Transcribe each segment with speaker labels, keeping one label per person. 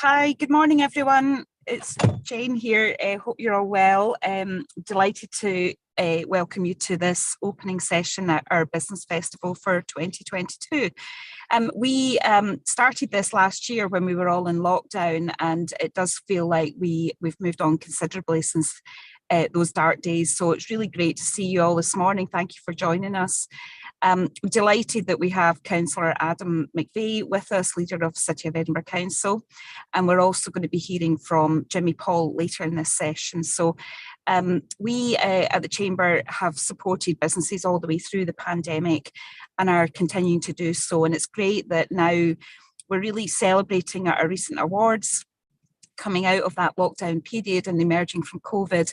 Speaker 1: Hi, good morning, everyone. It's Jane here. Hope you're all well. Delighted to welcome you to this opening session at our Business Festival for 2022. We started this last year when we were all in lockdown, and it does feel like we've moved on considerably since those dark days. So it's really great to see you all this morning. Thank you for joining us. I'm delighted that we have Councillor Adam McVeigh with us, leader of City of Edinburgh Council, and we're also going to be hearing from Jimmy Paul later in this session. So we at the Chamber have supported businesses all the way through the pandemic and are continuing to do so, and it's great that now we're really celebrating our recent awards, coming out of that lockdown period and emerging from COVID,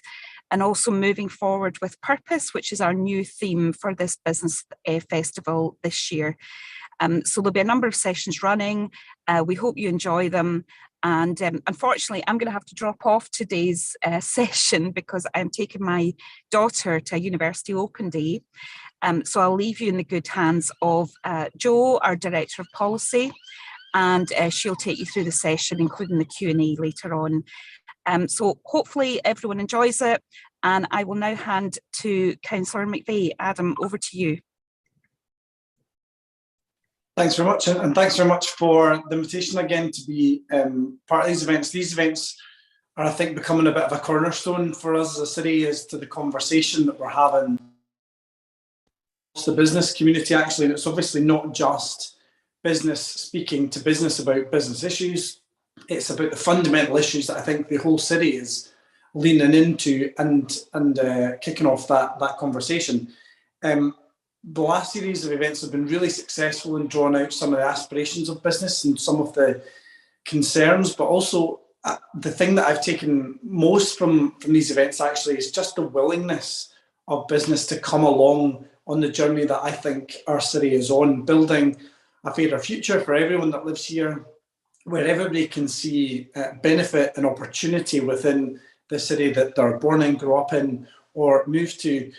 Speaker 1: and also moving forward with purpose, which is our new theme for this business festival this year. So there'll be a number of sessions running. We hope you enjoy them. And unfortunately, I'm going to have to drop off today's session because I'm taking my daughter to a university open day. So I'll leave you in the good hands of Jo, our Director of Policy, and she'll take you through the session, including the Q&A later on. So hopefully everyone enjoys it, and I will now hand to Councillor McVeigh. Adam, over to you.
Speaker 2: Thanks very much, and thanks very much for the invitation again to be part of these events. These events are, I think, becoming a bit of a cornerstone for us as a city as to the conversation that we're having. It's the business community, actually, and it's obviously not just business speaking to business about business issues. It's about the fundamental issues that I think the whole city is leaning into and kicking off that conversation. The last series of events have been really successful in drawing out some of the aspirations of business and some of the concerns, but also the thing that I've taken most from these events actually is just the willingness of business to come along on the journey that I think our city is on, building a fairer future for everyone that lives here, where everybody can see benefit and opportunity within the city that they're born in, grow up in, or move to,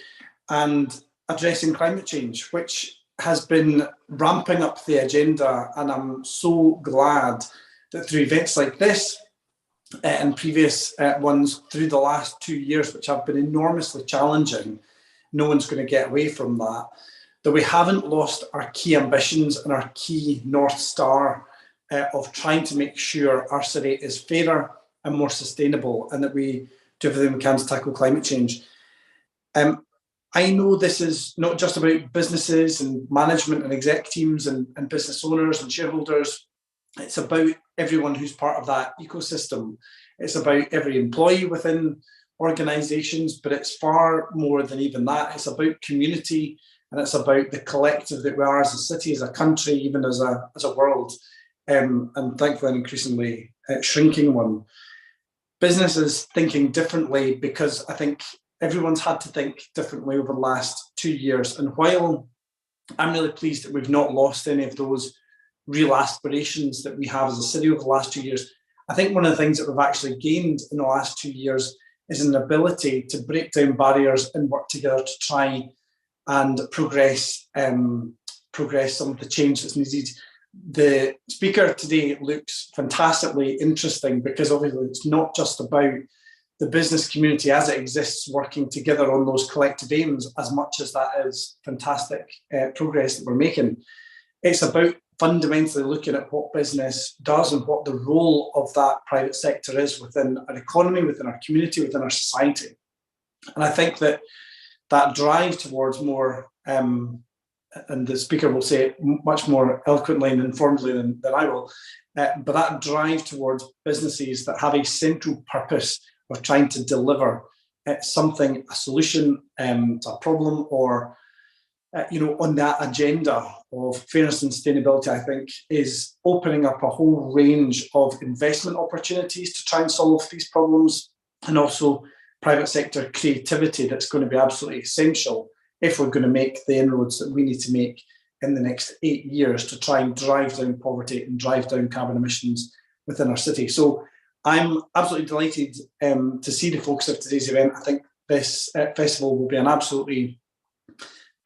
Speaker 2: and addressing climate change, which has been ramping up the agenda. And I'm so glad that through events like this and previous ones through the last 2 years, which have been enormously challenging, no one's going to get away from that we haven't lost our key ambitions and our key North Star of trying to make sure our city is fairer and more sustainable, and that we do everything we can to tackle climate change. I know this is not just about businesses and management and exec teams and business owners and shareholders. It's about everyone who's part of that ecosystem. It's about every employee within organisations, but it's far more than even that. It's about community, and it's about the collective that we are as a city, as a country, even as a world, and thankfully an increasingly shrinking one. Businesses thinking differently, because I think everyone's had to think differently over the last 2 years. And while I'm really pleased that we've not lost any of those real aspirations that we have as a city over the last 2 years, I think one of the things that we've actually gained in the last 2 years is an ability to break down barriers and work together to try and progress some of the change that's needed. The speaker today looks fantastically interesting, because obviously it's not just about the business community as it exists working together on those collective aims, as much as that is fantastic progress that we're making. It's about fundamentally looking at what business does and what the role of that private sector is within our economy, within our community, within our society. And I think that drive towards more, and the speaker will say it much more eloquently and informally than I will, but that drive towards businesses that have a central purpose of trying to deliver something, a solution to a problem, or on that agenda of fairness and sustainability, I think is opening up a whole range of investment opportunities to try and solve these problems, and also private sector creativity that's going to be absolutely essential if we're going to make the inroads that we need to make in the next 8 years to try and drive down poverty and drive down carbon emissions within our city. So I'm absolutely delighted to see the focus of today's event. I think this festival will be an absolutely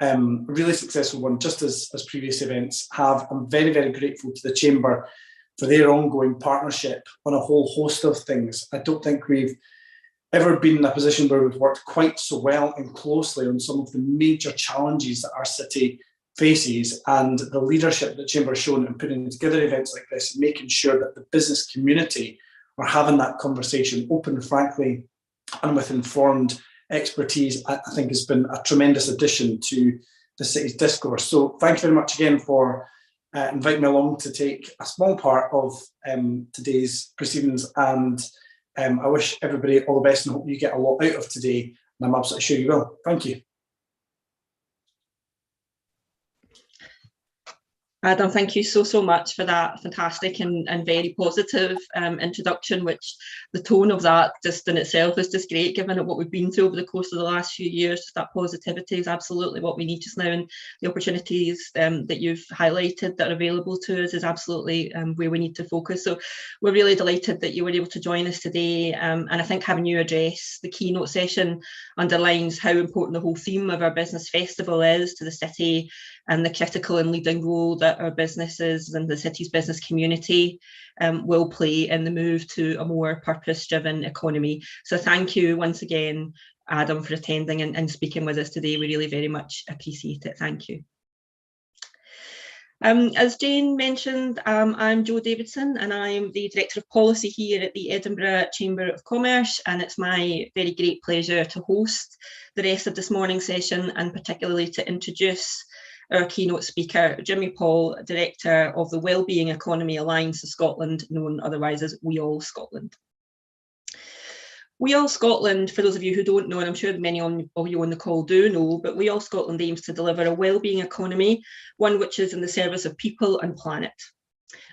Speaker 2: really successful one, just as previous events have. I'm very, very grateful to the Chamber for their ongoing partnership on a whole host of things. I don't think we've ever been in a position where we've worked quite so well and closely on some of the major challenges that our city faces, and the leadership that Chamber has shown in putting together events like this and making sure that the business community are having that conversation open, frankly, and with informed expertise, I think has been a tremendous addition to the city's discourse. So thank you very much again for inviting me along to take a small part of today's proceedings, and I wish everybody all the best and hope you get a lot out of today, and I'm absolutely sure you will. Thank you.
Speaker 3: Adam, thank you so much for that fantastic and very positive introduction, which the tone of that just in itself is just great, given what we've been through over the course of the last few years. Just that positivity is absolutely what we need just now, and the opportunities that you've highlighted that are available to us is absolutely where we need to focus. So we're really delighted that you were able to join us today, and I think having you address the keynote session underlines how important the whole theme of our business festival is to the city, and the critical and leading role that our businesses and the city's business community will play in the move to a more purpose-driven economy. So thank you once again, Adam, for attending and speaking with us today. We really very much appreciate it. Thank you. As Jane mentioned, I'm Jo Davidson, and I'm the Director of Policy here at the Edinburgh Chamber of Commerce, and it's my very great pleasure to host the rest of this morning's session, and particularly to introduce our keynote speaker, Jimmy Paul, Director of the Wellbeing Economy Alliance of Scotland, known otherwise as We All Scotland. We All Scotland, for those of you who don't know, and I'm sure many of you on the call do know, but We All Scotland aims to deliver a wellbeing economy, one which is in the service of people and planet.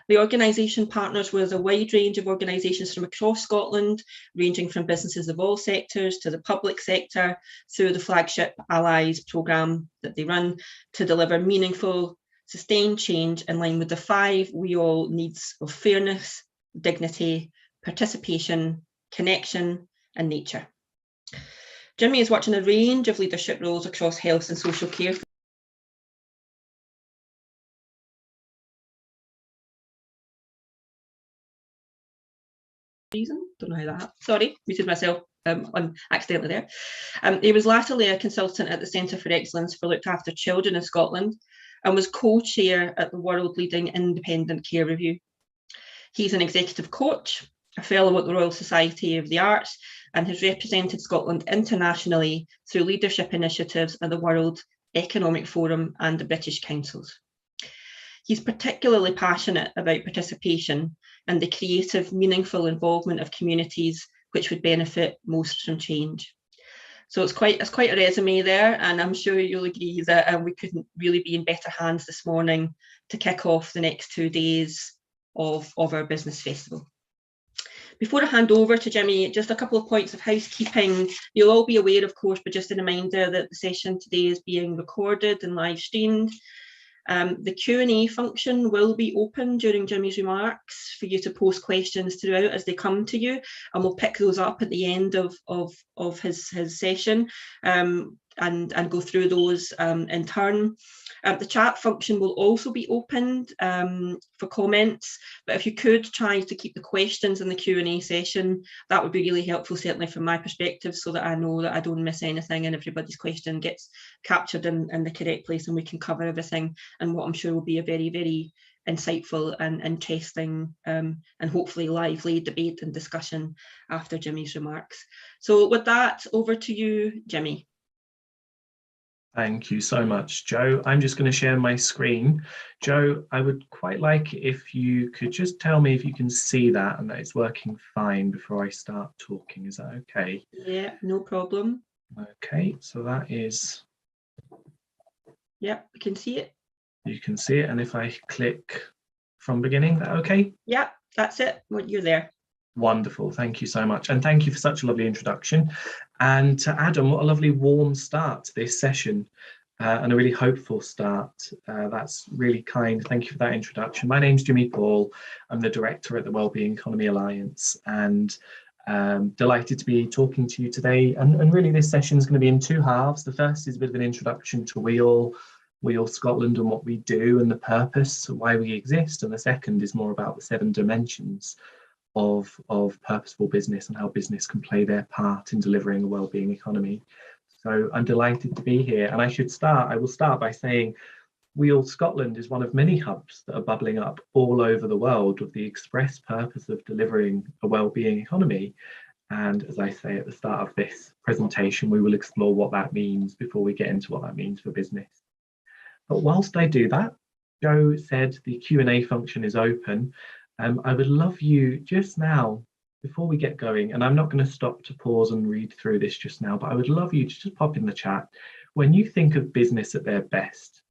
Speaker 3: The organisation partners with a wide range of organisations from across Scotland, ranging from businesses of all sectors to the public sector, through the flagship Allies programme that they run, to deliver meaningful, sustained change in line with the 5 We All needs of fairness, dignity, participation, connection, and nature. Jimmy has worked in a range of leadership roles across health and social care. Don't know how that happened. Sorry, muted myself accidentally there. He was latterly a consultant at the Centre for Excellence for Looked After Children in Scotland, and was co-chair at the world leading independent care review. He's an executive coach, a fellow at the Royal Society of the Arts, and has represented Scotland internationally through leadership initiatives at the World Economic Forum and the British Councils. He's particularly passionate about participation and the creative, meaningful involvement of communities which would benefit most from change. So it's quite a resume there, and I'm sure you'll agree that we couldn't really be in better hands this morning to kick off the next 2 days of our business festival. Before I hand over to Jimmy, just a couple of points of housekeeping. You'll all be aware, of course, but just a reminder that the session today is being recorded and live streamed. The Q&A function will be open during Jimmy's remarks for you to post questions throughout as they come to you, and we'll pick those up at the end of his session and go through those in turn. The chat function will also be opened for comments, but if you could try to keep the questions in the Q&A session, that would be really helpful, certainly from my perspective, so that I know that I don't miss anything and everybody's question gets captured in the correct place and we can cover everything, and what I'm sure will be a very, very insightful and interesting and hopefully lively debate and discussion after Jimmy's remarks. So with that, over to you, Jimmy.
Speaker 4: Thank you so much, Jo. I'm just going to share my screen. Jo, I would quite like if you could just tell me if you can see that and that it's working fine before I start talking. Is that okay?
Speaker 3: Yeah, no problem.
Speaker 4: Okay, so that is...
Speaker 3: Yep, we can see it.
Speaker 4: You can see it, and if I click from beginning, that okay?
Speaker 3: Yeah, that's it. You're there.
Speaker 4: Wonderful, thank you so much, and thank you for such a lovely introduction. And to Adam, what a lovely warm start to this session, and a really hopeful start. That's really kind. Thank you for that introduction. My name's Jimmy Paul. I'm the director at the Wellbeing Economy Alliance, and delighted to be talking to you today. And really, this session is going to be in 2 halves. The first is a bit of an introduction to We All, We All Scotland and what we do and the purpose, why we exist. And the second is more about the 7 dimensions of purposeful business and how business can play their part in delivering a wellbeing economy. So I'm delighted to be here. And I will start by saying We All Scotland is one of many hubs that are bubbling up all over the world with the express purpose of delivering a wellbeing economy. And as I say at the start of this presentation, we will explore what that means before we get into what that means for business. But whilst I do that, Joe said the Q&A function is open. I would love you just now, before we get going, and I'm not going to stop to pause and read through this just now, but I would love you to just pop in the chat. When you think of business at their best,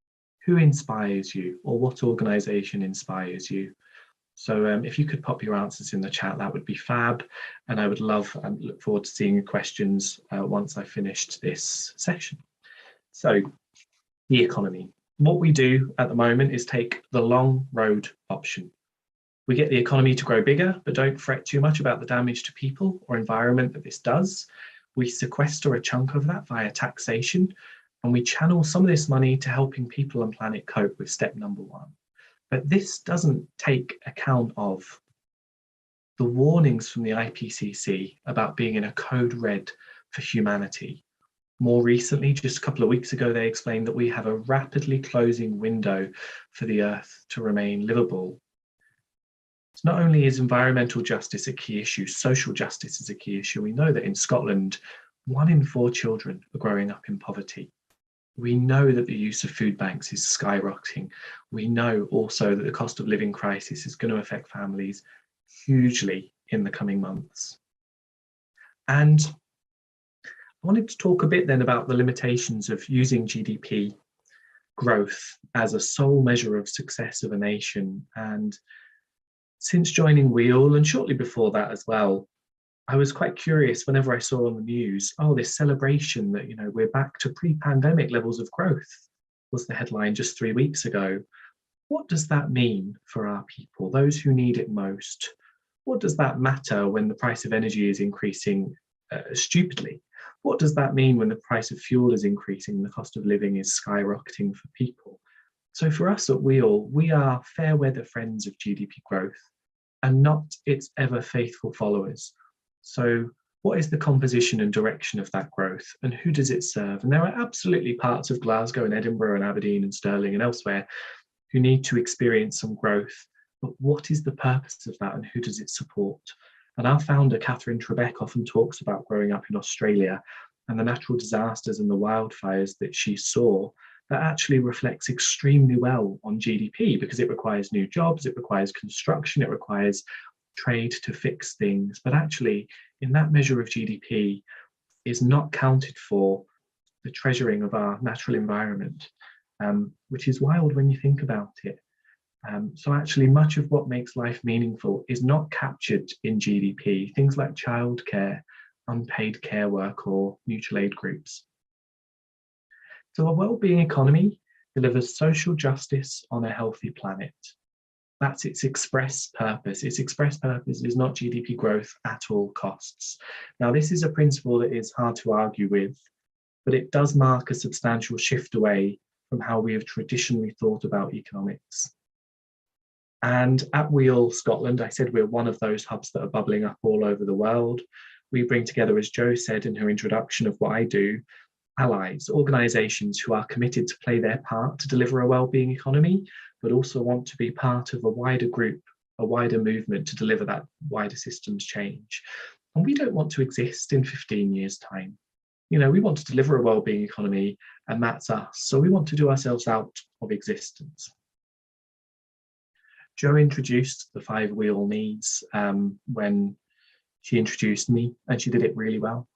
Speaker 4: who inspires you, or what organisation inspires you? So if you could pop your answers in the chat, that would be fab. And I would love and look forward to seeing your questions once I finished this session. So the economy. What we do at the moment is take the long road option. We get the economy to grow bigger, but don't fret too much about the damage to people or environment that this does. We sequester a chunk of that via taxation, and we channel some of this money to helping people and planet cope with step number 1. But this doesn't take account of the warnings from the IPCC about being in a code red for humanity. More recently, just a couple of weeks ago, they explained that we have a rapidly closing window for the Earth to remain livable. So not only is environmental justice a key issue, social justice is a key issue. We know that in Scotland, 1 in 4 children are growing up in poverty. We know that the use of food banks is skyrocketing. We know also that the cost of living crisis is going to affect families hugely in the coming months. And I wanted to talk a bit then about the limitations of using GDP growth as a sole measure of success of a nation. And since joining WEAL, and shortly before that as well, I was quite curious whenever I saw on the news, oh, this celebration that, we're back to pre-pandemic levels of growth was the headline just 3 weeks ago. What does that mean for our people, those who need it most? What does that matter when the price of energy is increasing stupidly? What does that mean when the price of fuel is increasing and the cost of living is skyrocketing for people? So for us at WEAL, we are fair weather friends of GDP growth and not its ever faithful followers. So what is the composition and direction of that growth, and who does it serve? And there are absolutely parts of Glasgow and Edinburgh and Aberdeen and Stirling and elsewhere who need to experience some growth, but what is the purpose of that and who does it support? And our founder, Catherine Trebek, often talks about growing up in Australia and the natural disasters and the wildfires that she saw that actually reflects extremely well on GDP because it requires new jobs, it requires construction, it requires trade to fix things. But actually, in that measure of GDP is not counted for the treasuring of our natural environment, which is wild when you think about it. So actually, much of what makes life meaningful is not captured in GDP, things like childcare, unpaid care work, or mutual aid groups. So a well-being economy delivers social justice on a healthy planet. That's its express purpose. Its express purpose is not GDP growth at all costs. Now, this is a principle that is hard to argue with, but it does mark a substantial shift away from how we have traditionally thought about economics. And at WEAL Scotland, I said we're one of those hubs that are bubbling up all over the world. We bring together, as Jo said in her introduction of what I do, allies, organisations who are committed to play their part to deliver a wellbeing economy, but also want to be part of a wider group, a wider movement to deliver that wider systems change. And we don't want to exist in 15 years' time. We want to deliver a wellbeing economy, and that's us. So we want to do ourselves out of existence. Jo introduced the 5 WEAL needs when she introduced me, and she did it really well.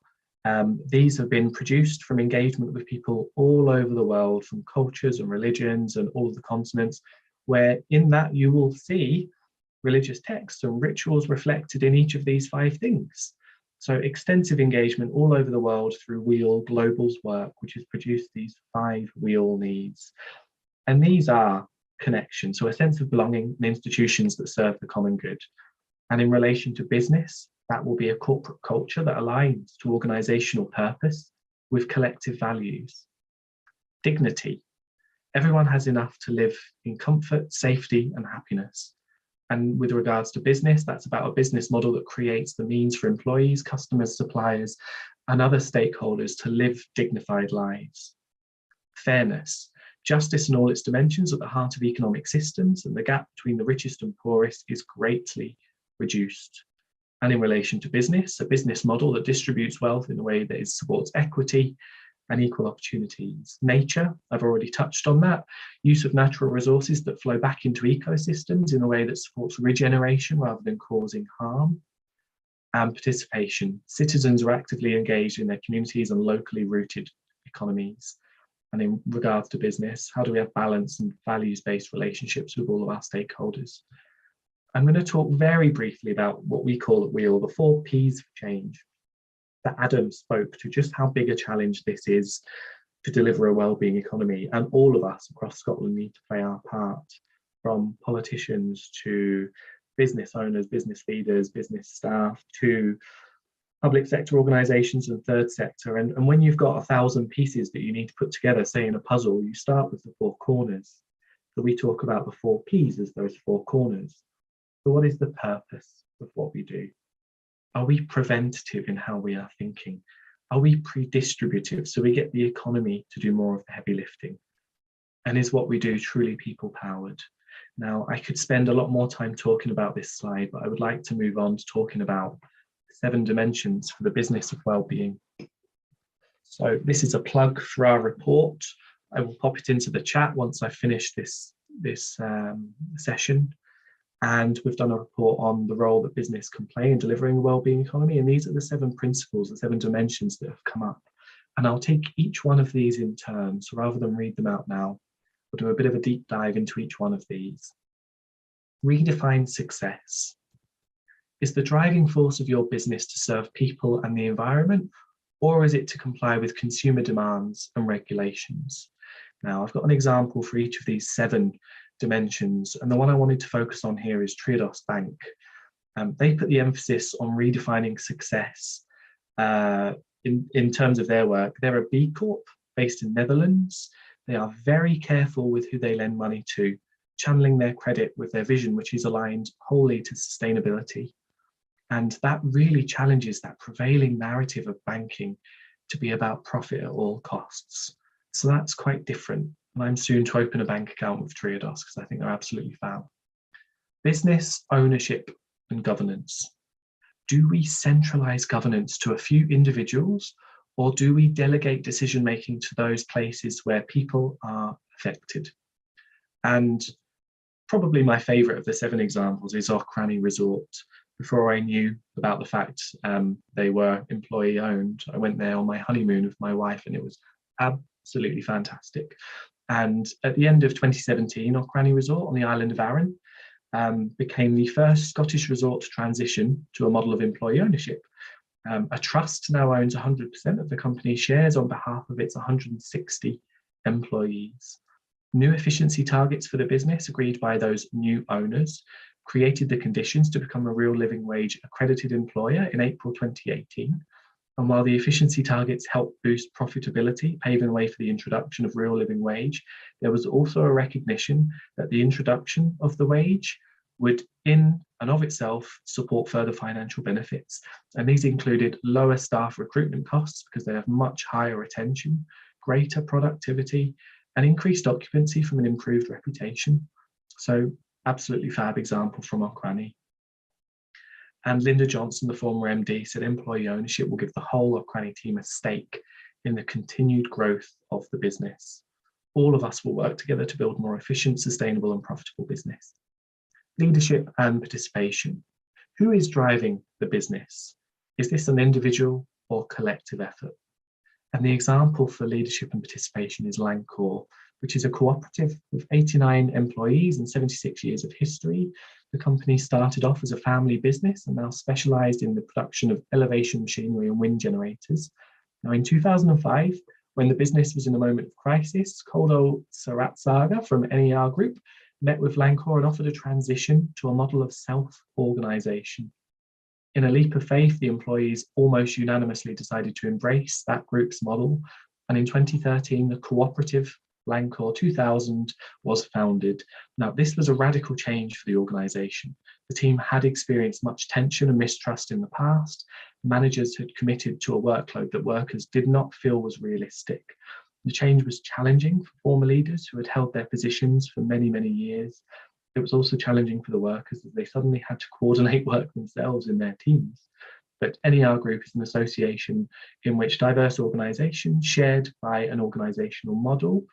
Speaker 4: These have been produced from engagement with people all over the world, from cultures and religions and all of the continents, where in that you will see religious texts and rituals reflected in each of these 5 things. So extensive engagement all over the world through WEAL Global's work, which has produced these 5 WEAL needs. And these are connection, so a sense of belonging in institutions that serve the common good. And in relation to business, that will be a corporate culture that aligns to organisational purpose with collective values. Dignity, Everyone has enough to live in comfort, safety, and happiness. And with regards to business, that's about a business model that creates the means for employees, customers, suppliers, and other stakeholders to live dignified lives. Fairness, justice in all its dimensions at the heart of economic systems, and the gap between the richest and poorest is greatly reduced. And in relation to business, a business model that distributes wealth in a way that supports equity and equal opportunities. Nature, I've already touched on that. Use of natural resources that flow back into ecosystems in a way that supports regeneration rather than causing harm. And participation. Citizens are actively engaged in their communities and locally rooted economies. And in regards to business, how do we have balance and values-based relationships with all of our stakeholders? I'm going to talk very briefly about what we call at Wheel the 4 Ps of change. That Adam spoke to, just how big a challenge this is to deliver a wellbeing economy, and all of us across Scotland need to play our part, from politicians to business owners, business leaders, business staff, to public sector organisations and third sector. And when you've got 1,000 pieces that you need to put together, say in a puzzle, you start with the 4 corners. So we talk about the 4 Ps as those 4 corners. So what is the purpose of what we do? Are we preventative in how we are thinking? Are we pre-distributive so we get the economy to do more of the heavy lifting? And is what we do truly people-powered? Now, I could spend a lot more time talking about this slide, but I would like to move on to talking about 7 dimensions for the business of well-being. So this is a plug for our report. I will pop it into the chat once I finish this session. And we've done a report on the role that business can play in delivering a wellbeing economy. And these are the 7 principles, the 7 dimensions that have come up. And I'll take each one of these in turn. So rather than read them out now, we'll do a bit of a deep dive into each one of these. Redefine success. Is the driving force of your business to serve people and the environment, or is it to comply with consumer demands and regulations? Now, I've got an example for each of these 7 dimensions, and the one I wanted to focus on here is Triodos Bank. They put the emphasis on redefining success in terms of their work. They're a B Corp based in Netherlands. They are very careful with who they lend money to, channeling their credit with their vision, which is aligned wholly to sustainability. And that really challenges that prevailing narrative of banking to be about profit at all costs. So that's quite different. And I'm soon to open a bank account with Triodos because I think they're absolutely fab. Business ownership and governance. Do we centralize governance to a few individuals, or do we delegate decision-making to those places where people are affected? And probably my favorite of the 7 examples is Auchrannie Resort. Before I knew about the fact they were employee owned, I went there on my honeymoon with my wife, and it was absolutely fantastic. And at the end of 2017, Auchrannie Resort on the island of Arran became the first Scottish resort to transition to a model of employee ownership. A trust now owns 100% of the company's shares on behalf of its 160 employees. New efficiency targets for the business, agreed by those new owners, created the conditions to become a real living wage accredited employer in April 2018. And while the efficiency targets helped boost profitability, paving the way for the introduction of real living wage, there was also a recognition that the introduction of the wage would in and of itself support further financial benefits. And these included lower staff recruitment costs because they have much higher retention, greater productivity, and increased occupancy from an improved reputation. So absolutely fab example from Auchrannie. And Linda Johnson, the former MD, said employee ownership will give the whole Auchrannie team a stake in the continued growth of the business. All of us will work together to build more efficient, sustainable and profitable business. Leadership and participation. Who is driving the business? Is this an individual or collective effort? And the example for leadership and participation is Lancor, which is a cooperative with 89 employees and 76 years of history. The company started off as a family business and now specialised in the production of elevation machinery and wind generators. Now in 2005, when the business was in a moment of crisis, Koldo Saratsaga from NER Group met with Lancor and offered a transition to a model of self-organisation. In a leap of faith, the employees almost unanimously decided to embrace that group's model. And in 2013, the cooperative Blancor 2000 was founded. Now, this was a radical change for the organisation. The team had experienced much tension and mistrust in the past. Managers had committed to a workload that workers did not feel was realistic. The change was challenging for former leaders who had held their positions for many, many years. It was also challenging for the workers as they suddenly had to coordinate work themselves in their teams. But NER Group is an association in which diverse organisations shared by an organisational model,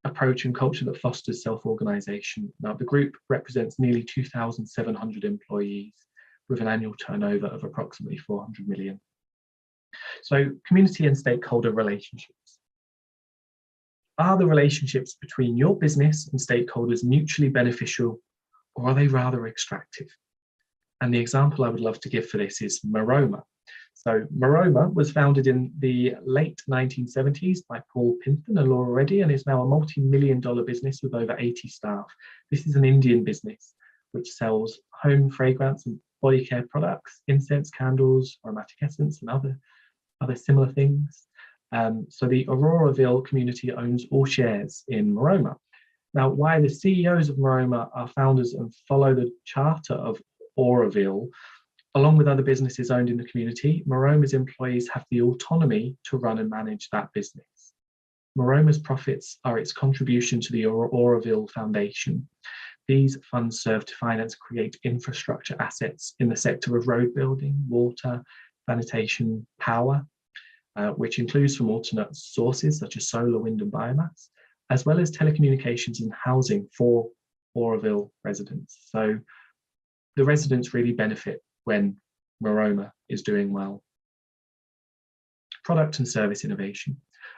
Speaker 4: approach and culture that fosters self-organisation. Now, the group represents nearly 2,700 employees with an annual turnover of approximately 400 million. So, community and stakeholder relationships. Are the relationships between your business and stakeholders mutually beneficial, or are they rather extractive? And the example I would love to give for this is Maroma. So Maroma was founded in the late 1970s by Paul Pinton and Laura Reddy, and is now a multi-million-dollar business with over 80 staff. This is an Indian business which sells home fragrance and body care products, incense, candles, aromatic essence, and other similar things. So the Auroraville community owns all shares in Maroma. Now, why the CEOs of Maroma are founders and follow the charter of Auroraville, along with other businesses owned in the community, Maroma's employees have the autonomy to run and manage that business. Maroma's profits are its contribution to the Auroraville Foundation. These funds serve to finance and create infrastructure assets in the sector of road building, water, sanitation, power, which includes from alternate sources such as solar, wind and biomass, as well as telecommunications and housing for Auroraville residents. So the residents really benefit when Maroma is doing well. Product and service innovation.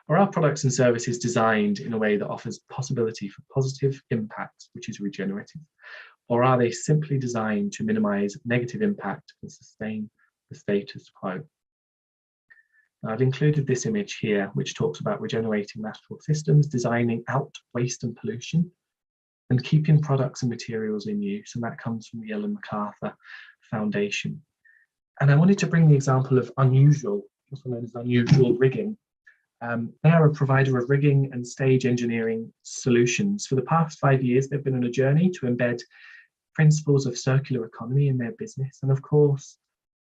Speaker 4: Are our products and services designed in a way that offers possibility for positive impact, which is regenerative? Or are they simply designed to minimize negative impact and sustain the status quo? Now, I've included this image here, which talks about regenerating natural systems, designing out waste and pollution, and keeping products and materials in use, and that comes from the Ellen MacArthur Foundation. And I wanted to bring the example of Unusual, also known as Unusual Rigging. They are a provider of rigging and stage engineering solutions. For the past 5 years, they've been on a journey to embed principles of circular economy in their business. And of course,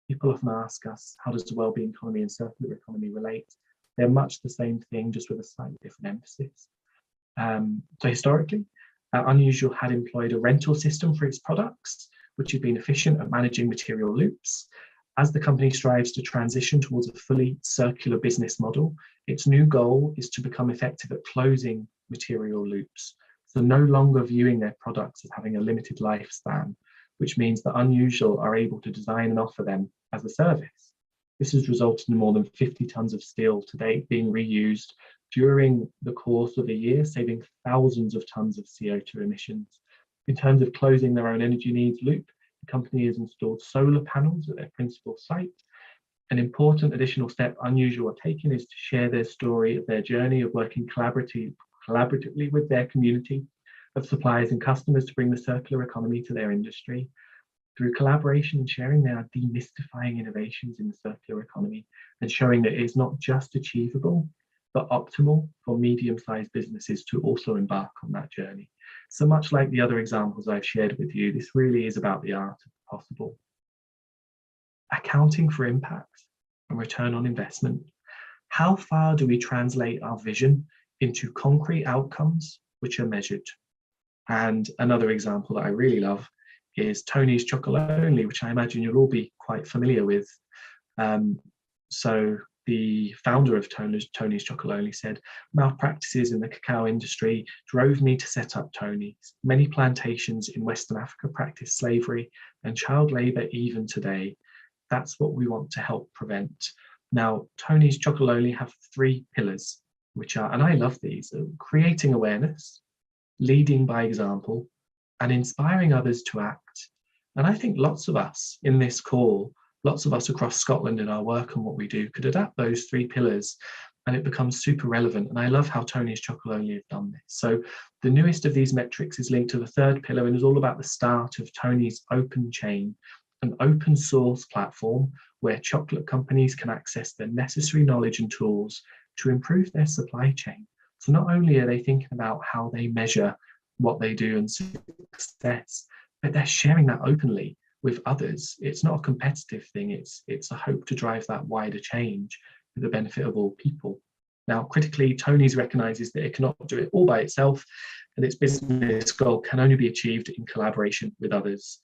Speaker 4: people often ask us, how does the wellbeing economy and circular economy relate? They're much the same thing, just with a slightly different emphasis. So historically, Unusual had employed a rental system for its products, which had been efficient at managing material loops. As the company strives to transition towards a fully circular business model, its new goal is to become effective at closing material loops. So no longer viewing their products as having a limited lifespan, which means that Unusual are able to design and offer them as a service. This has resulted in more than 50 tons of steel to date being reused during the course of a year, saving thousands of tons of CO2 emissions. In terms of closing their own energy needs loop, the company has installed solar panels at their principal site. An important additional step Unusual are taking is to share their story of their journey of working collaboratively with their community of suppliers and customers to bring the circular economy to their industry. Through collaboration and sharing, they are demystifying innovations in the circular economy and showing that it is not just achievable, but optimal for medium-sized businesses to also embark on that journey. So much like the other examples I've shared with you, this really is about the art of the possible. Accounting for impact and return on investment. How far do we translate our vision into concrete outcomes which are measured? And another example that I really love is Tony's Chocolonely, which I imagine you'll all be quite familiar with. So the founder of Tony's Chocolonely said, malpractices in the cacao industry drove me to set up Tony's. Many plantations in Western Africa practice slavery and child labour even today. That's what we want to help prevent. Now, Tony's Chocolonely have 3 pillars, which are, and I love these, creating awareness, leading by example, and inspiring others to act. And I think lots of us in this call, lots of us across Scotland in our work and what we do could adapt those 3 pillars and it becomes super relevant. And I love how Tony's Chocolonely have done this. So the newest of these metrics is linked to the 3rd pillar and is all about the start of Tony's Open Chain, an open source platform where chocolate companies can access the necessary knowledge and tools to improve their supply chain. So not only are they thinking about how they measure what they do and success, but they're sharing that openly with others. It's not a competitive thing, it's a hope to drive that wider change for the benefit of all people. Now, critically, Tony's recognises that it cannot do it all by itself, and its business goal can only be achieved in collaboration with others.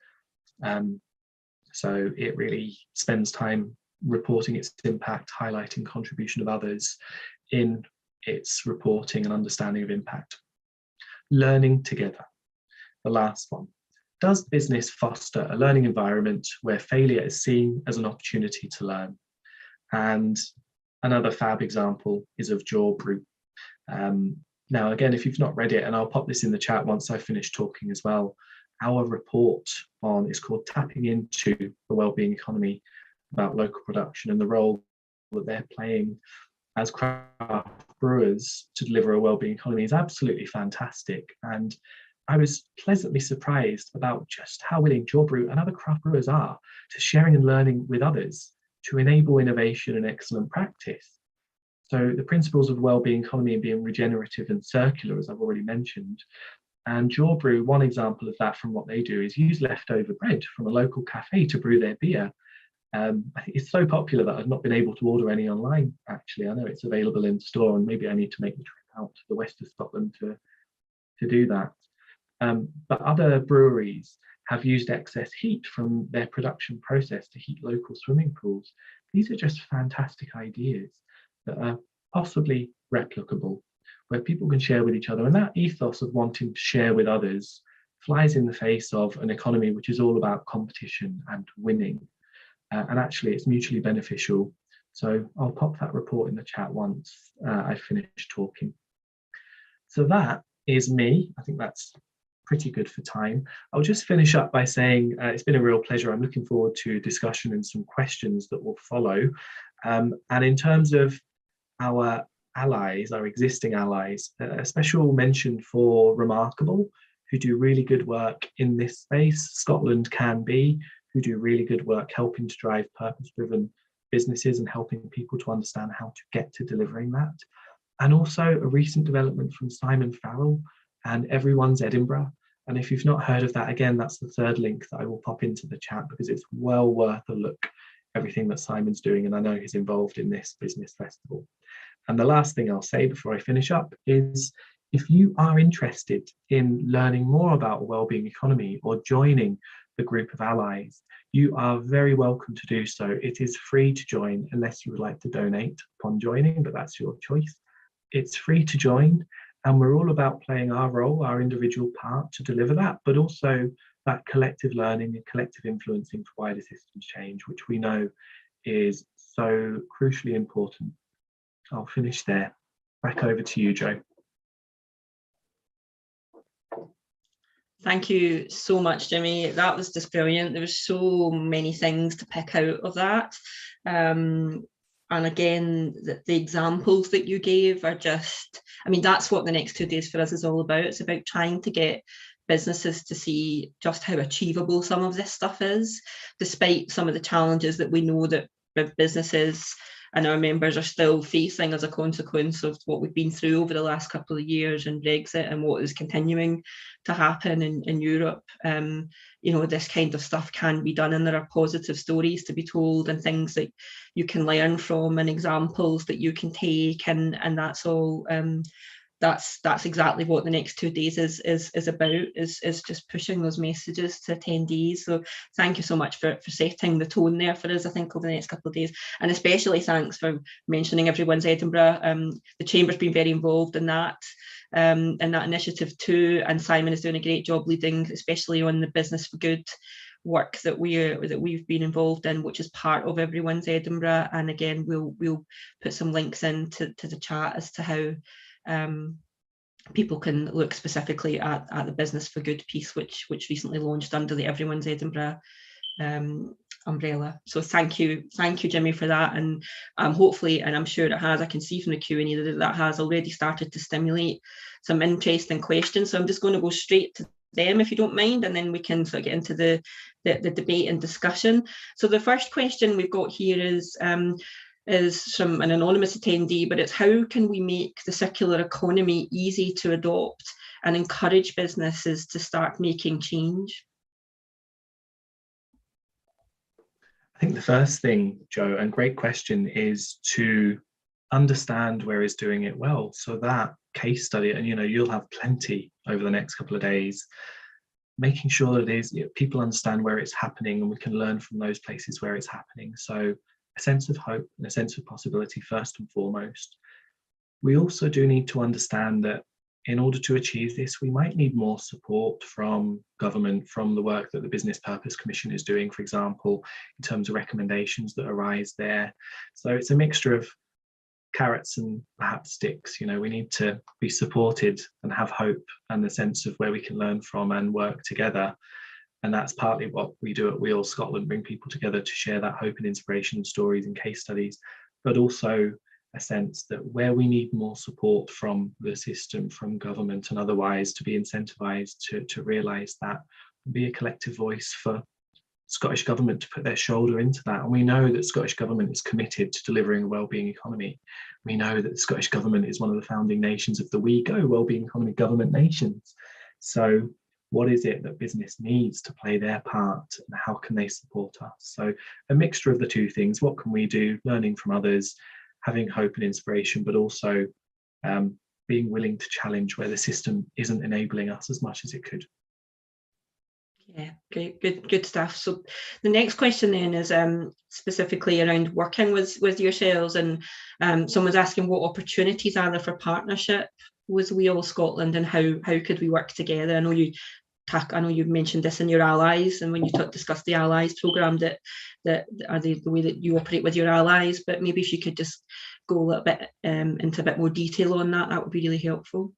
Speaker 4: So it really spends time reporting its impact, highlighting contribution of others in its reporting and understanding of impact. Learning together, the last one. Does business foster a learning environment where failure is seen as an opportunity to learn? And another fab example is of Jaw Brew. Now, again, if you've not read it, and I'll pop this in the chat once I finish talking as well, our report is called Tapping into the Wellbeing Economy, about local production and the role that they're playing as craft brewers to deliver a wellbeing economy is absolutely fantastic. And I was pleasantly surprised about just how willing Jaw Brew and other craft brewers are to sharing and learning with others to enable innovation and excellent practice. So the principles of wellbeing economy and being regenerative and circular, as I've already mentioned. And Jaw Brew, one example of that from what they do is use leftover bread from a local cafe to brew their beer. I think it's so popular that I've not been able to order any online, actually. I know it's available in store, and maybe I need to make the trip out to the west of Scotland to do that. But other breweries have used excess heat from their production process to heat local swimming pools. These are just fantastic ideas that are possibly replicable, where people can share with each other. And that ethos of wanting to share with others flies in the face of an economy which is all about competition and winning. And actually, it's mutually beneficial. So I'll pop that report in the chat once I've finished talking. So that is me. I think that's pretty good for time. I'll just finish up by saying it's been a real pleasure. I'm looking forward to discussion and some questions that will follow. And in terms of our allies, our existing allies, a special mention for Remarkable, who do really good work in this space. Scotland Can Be, who do really good work helping to drive purpose-driven businesses and helping people to understand how to get to delivering that. And also a recent development from Simon Farrell and Everyone's Edinburgh. And if you've not heard of that, again, that's the third link that I will pop into the chat because it's well worth a look, everything that Simon's doing, and I know he's involved in this business festival. And the last thing I'll say before I finish up is, if you are interested in learning more about a wellbeing economy or joining the group of allies, you are very welcome to do so. It is free to join unless you would like to donate upon joining, but that's your choice. It's free to join, and we're all about playing our role, our individual part to deliver that, but also that collective learning and collective influencing for wider systems change, which we know is so crucially important. I'll finish there. Back over to you, Jo.
Speaker 3: Thank you so much, Jimmy. That was just brilliant. There was so many things to pick out of that. And again, the examples that you gave are just, I mean, that's what the next 2 days for us is all about. It's about trying to get businesses to see just how achievable some of this stuff is, despite some of the challenges that we know that businesses and our members are still facing as a consequence of what we've been through over the last couple of years and Brexit and what is continuing to happen in Europe. You know, this kind of stuff can be done, and there are positive stories to be told and things that you can learn from and examples that you can take, and that's all. That's exactly what the next 2 days is about, is just pushing those messages to attendees. So thank you so much for setting the tone there for us, I think, over the next couple of days. And especially thanks for mentioning Everyone's Edinburgh. The Chamber's been very involved in that initiative too, and Simon is doing a great job leading, especially on the Business for Good work that we've been involved in, which is part of Everyone's Edinburgh. And again, we'll put some links into the chat as to how people can look specifically at the Business for Good piece, which recently launched under the Everyone's Edinburgh umbrella. So thank you, Jimmy, for that. And hopefully, and I'm sure it has, I can see from the Q&A that has already started to stimulate some interesting questions. So I'm just going to go straight to them, if you don't mind, and then we can sort of get into the debate and discussion. So the first question we've got here is, is from an anonymous attendee, but it's how can we make the circular economy easy to adopt and encourage businesses to start making change?
Speaker 4: I think the first thing, Joe, and great question, is to understand where is doing it well. So that case study, and you'll have plenty over the next couple of days, making sure that it is, people understand where it's happening and we can learn from those places where it's happening. So a sense of hope and a sense of possibility first and foremost. We also do need to understand that in order to achieve this, we might need more support from government, from the work that the Business Purpose Commission is doing, for example, in terms of recommendations that arise there. So it's a mixture of carrots and perhaps sticks. We need to be supported and have hope and the sense of where we can learn from and work together. And that's partly what we do at Wheels Scotland, bring people together to share that hope and inspiration and stories and case studies, but also a sense that where we need more support from the system, from government and otherwise, to be incentivised to realise that, be a collective voice for Scottish Government to put their shoulder into that. And we know that Scottish Government is committed to delivering a wellbeing economy. We know that the Scottish Government is one of the founding nations of the We Go Wellbeing Economy Government Nations. So what is it that business needs to play their part, and how can they support us? So a mixture of the two things. What can we do? Learning from others, having hope and inspiration, but also being willing to challenge where the system isn't enabling us as much as it could.
Speaker 3: Yeah, great, good stuff. So the next question then is specifically around working with yourselves, and someone's asking what opportunities are there for partnership with Wheels Scotland, and how could we work together? I know you've mentioned this in your allies, and when you discussed the allies programme, that are the way that you operate with your allies, but maybe if you could just go a little bit into a bit more detail on that would be really helpful.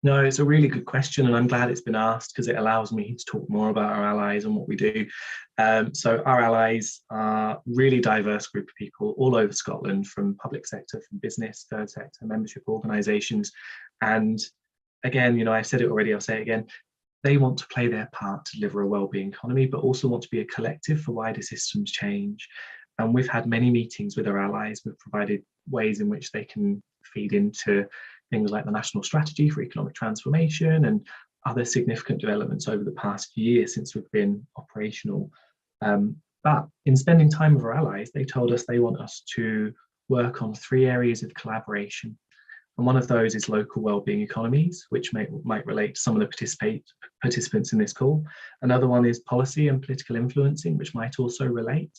Speaker 4: No, it's a really good question, and I'm glad it's been asked because it allows me to talk more about our allies and what we do. So our allies are a really diverse group of people all over Scotland, from public sector, from business, third sector, membership organisations. And again, I said it already, I'll say it again, they want to play their part to deliver a wellbeing economy, but also want to be a collective for wider systems change. And we've had many meetings with our allies. We've provided ways in which they can feed into things like the National Strategy for Economic Transformation and other significant developments over the past year since we've been operational. But in spending time with our allies, they told us they want us to work on 3 areas of collaboration. And one of those is local wellbeing economies, which might relate to some of the participants in this call. Another one is policy and political influencing, which might also relate.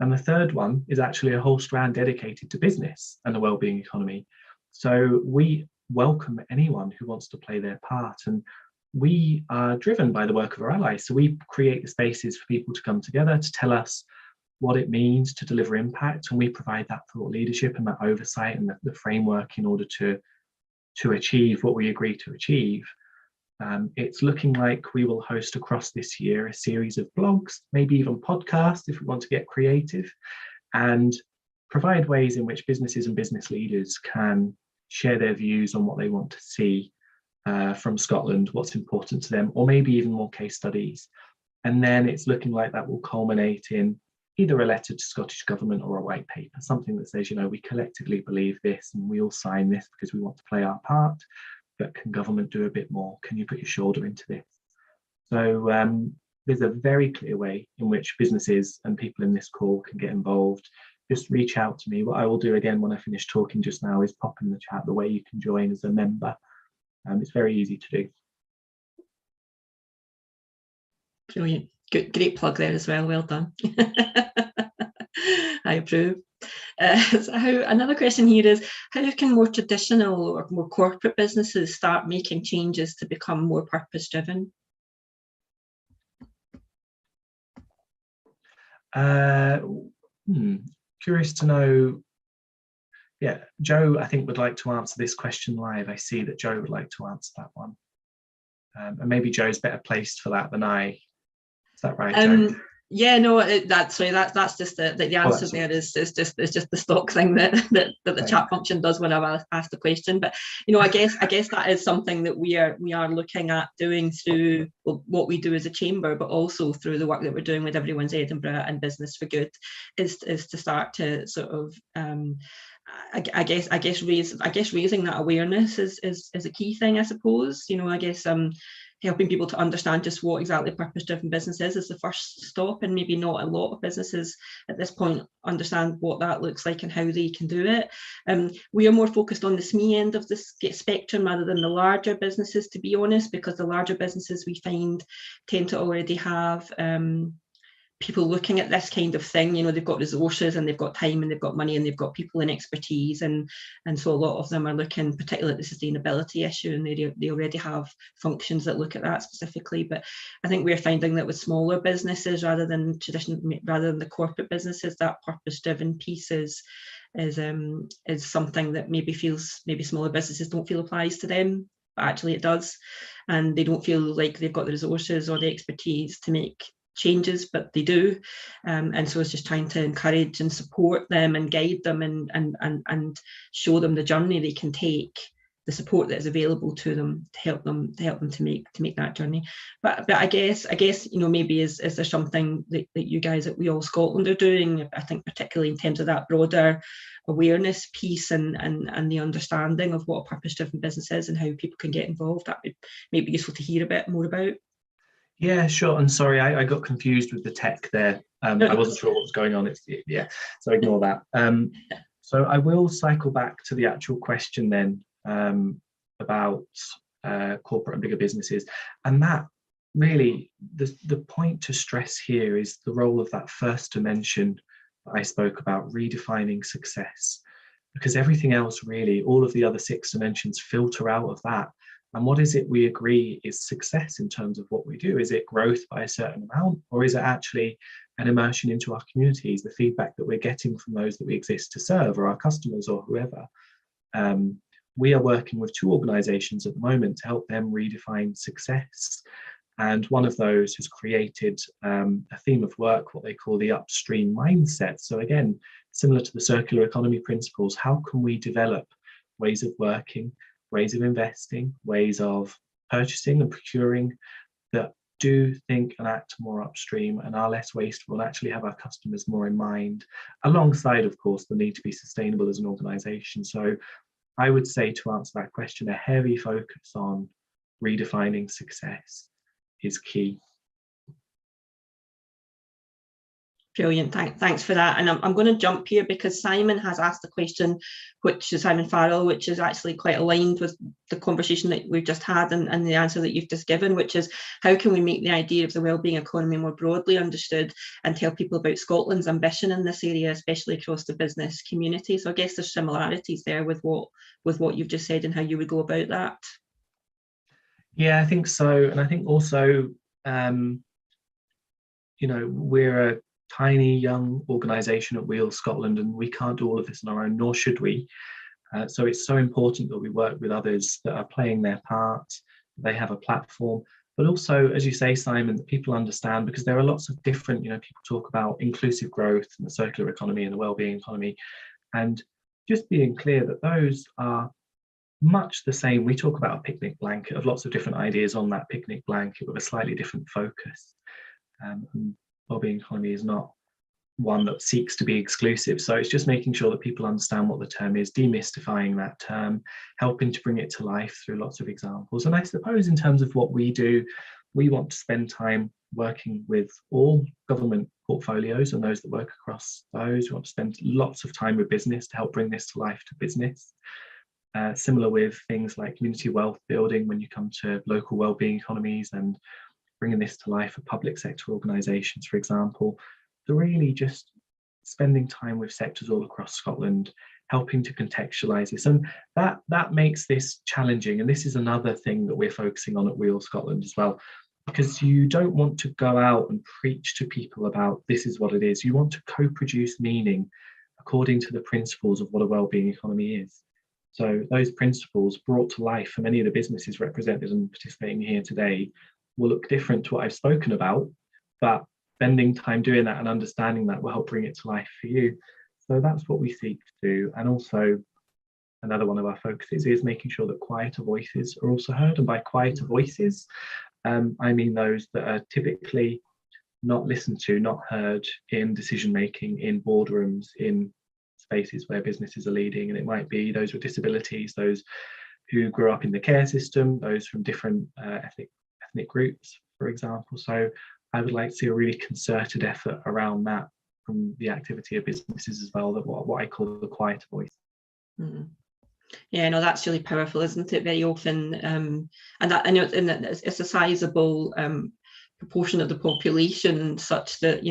Speaker 4: And the third one is actually a whole strand dedicated to business and the wellbeing economy. So we welcome anyone who wants to play their part, and we are driven by the work of our allies. So we create the spaces for people to come together to tell us what it means to deliver impact, and we provide that thought leadership and that oversight and the framework in order to achieve what we agree to achieve. It's looking like we will host across this year a series of blogs, maybe even podcasts if we want to get creative, and provide ways in which businesses and business leaders can share their views on what they want to see from Scotland, what's important to them, or maybe even more case studies. And then it's looking like that will culminate in either a letter to Scottish Government or a white paper, something that says, we collectively believe this and we all sign this because we want to play our part, but can government do a bit more? Can you put your shoulder into this? So there's a very clear way in which businesses and people in this call can get involved. Just reach out to me. What I will do again when I finish talking just now is pop in the chat the way you can join as a member. It's very easy to do.
Speaker 3: Brilliant. Good, great plug there as well. Well done. I approve. Another question here is, how can more traditional or more corporate businesses start making changes to become more purpose driven?
Speaker 4: Curious to know. Yeah, Joe, I think would like to answer this question live. I see that Joe would like to answer that one. And maybe Joe's better placed for that than I. Is that right, Joe?
Speaker 3: Yeah, no, that's just the answer there is just the stock thing that the chat function does when I've asked the question. But I guess that is something that we are looking at doing through what we do as a chamber, but also through the work that we're doing with Everyone's Edinburgh and Business for Good, is to start to sort of I guess raising that awareness is a key thing, I suppose. I guess helping people to understand just what exactly purpose-driven business is the first stop, and maybe not a lot of businesses at this point understand what that looks like and how they can do it. We are more focused on the SME end of the spectrum rather than the larger businesses, to be honest, because the larger businesses we find tend to already have people looking at this kind of thing. They've got resources and they've got time and they've got money and they've got people and expertise, and so a lot of them are looking particularly at the sustainability issue, and they already have functions that look at that specifically. But I think we're finding that with smaller businesses, rather than the corporate businesses, that purpose-driven piece is something that maybe smaller businesses don't feel applies to them, but actually it does, and they don't feel like they've got the resources or the expertise to make changes, but they do, and so it's just trying to encourage and support them and guide them and show them the journey they can take, the support that is available to them to help them to make that journey. But I guess maybe is there something that you guys at We All Scotland are doing? I think particularly in terms of that broader awareness piece and the understanding of what a purpose-driven business is and how people can get involved. That would maybe be useful to hear a bit more about.
Speaker 4: Yeah, sure. And sorry, I got confused with the tech there. I wasn't sure what was going on. So ignore that. So I will cycle back to the actual question then about corporate and bigger businesses. And that really, the point to stress here is the role of that first dimension that I spoke about, redefining success. Because everything else really, all of the other 6 dimensions filter out of that. And what is it we agree is success in terms of what we do? Is it growth by a certain amount, or is it actually an immersion into our communities, the feedback that we're getting from those that we exist to serve, or our customers, or whoever? We are working with 2 organisations at the moment to help them redefine success. And one of those has created a theme of work, what they call the upstream mindset. So again, similar to the circular economy principles, how can we develop ways of working, ways of investing, ways of purchasing and procuring that do think and act more upstream and are less wasteful and actually have our customers more in mind, alongside, of course, the need to be sustainable as an organisation. So I would say, to answer that question, a heavy focus on redefining success is key.
Speaker 3: Brilliant, thanks for that. And I'm going to jump here because Simon has asked a question, which is Simon Farrell, which is actually quite aligned with the conversation that we've just had and the answer that you've just given, which is how can we make the idea of the wellbeing economy more broadly understood and tell people about Scotland's ambition in this area, especially across the business community? So I guess there's similarities there with what you've just said and how you would go about that.
Speaker 4: Yeah, I think so. And I think also, we're a tiny young organisation at We All Scotland, and we can't do all of this on our own, nor should we. So it's so important that we work with others that are playing their part, they have a platform, but also, as you say, Simon, that people understand, because there are lots of different, people talk about inclusive growth and the circular economy and the wellbeing economy, and just being clear that those are much the same. We talk about a picnic blanket of lots of different ideas on that picnic blanket with a slightly different focus. Wellbeing economy is not one that seeks to be exclusive. So it's just making sure that people understand what the term is, demystifying that term, helping to bring it to life through lots of examples. And I suppose in terms of what we do, we want to spend time working with all government portfolios and those that work across those. We want to spend lots of time with business to help bring this to life to business. Similar with things like community wealth building when you come to local wellbeing economies and bringing this to life for public sector organisations, for example. They're really just spending time with sectors all across Scotland, helping to contextualise this. And that makes this challenging. And this is another thing that we're focusing on at We All Scotland as well, because you don't want to go out and preach to people about this is what it is. You want to co-produce meaning according to the principles of what a wellbeing economy is. So those principles brought to life for many of the businesses represented and participating here today will look different to what I've spoken about, but spending time doing that and understanding that will help bring it to life for you. So that's what we seek to do. And also, another one of our focuses is making sure that quieter voices are also heard. And by quieter voices, I mean those that are typically not listened to, not heard in decision making, in boardrooms, in spaces where businesses are leading. And it might be those with disabilities, those who grew up in the care system, those from different ethnic groups, for example. So I would like to see a really concerted effort around that from the activity of businesses as well, that what I call the quieter voice.
Speaker 3: Mm-hmm. Yeah, no, that's really powerful, isn't it? Very often, and that I know it's a sizable proportion of the population, such that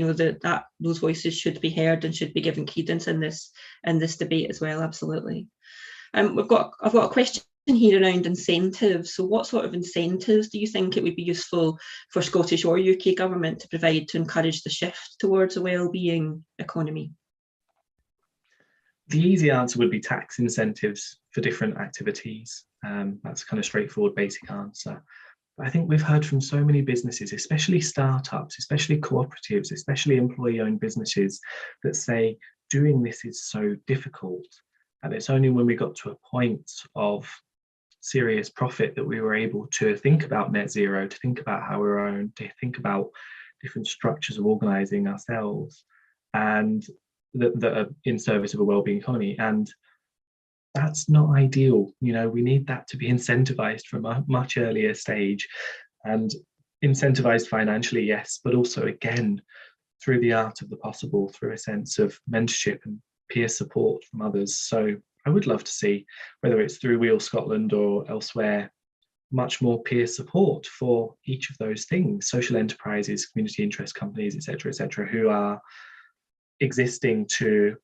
Speaker 3: that those voices should be heard and should be given credence in this debate as well. Absolutely. I've got a question here around incentives. So, what sort of incentives do you think it would be useful for Scottish or UK government to provide to encourage the shift towards a well-being economy?
Speaker 4: The easy answer would be tax incentives for different activities. That's a kind of straightforward, basic answer. But I think we've heard from so many businesses, especially startups, especially cooperatives, especially employee-owned businesses, that say doing this is so difficult. And it's only when we got to a point of serious profit that we were able to think about net zero, to think about how we're owned, to think about different structures of organising ourselves, and that are in service of a wellbeing economy. And that's not ideal. We need that to be incentivized from a much earlier stage, and incentivized financially, yes, but also again through the art of the possible, through a sense of mentorship and peer support from others. So I would love to see, whether it's through Wheel Scotland or elsewhere, much more peer support for each of those things: social enterprises, community interest companies, etc., who are existing to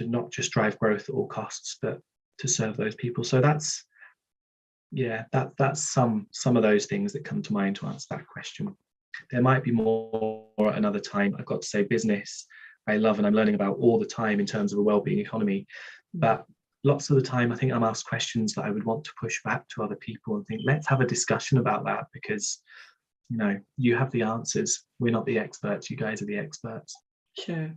Speaker 4: not just drive growth at all costs, but to serve those people. So that's some of those things that come to mind to answer that question. There might be more at another time. I've got to say, business I love and I'm learning about all the time in terms of a wellbeing economy, but lots of the time I think I'm asked questions that I would want to push back to other people and think, let's have a discussion about that, because you have the answers. We're not the experts, you guys are the experts.
Speaker 3: Sure.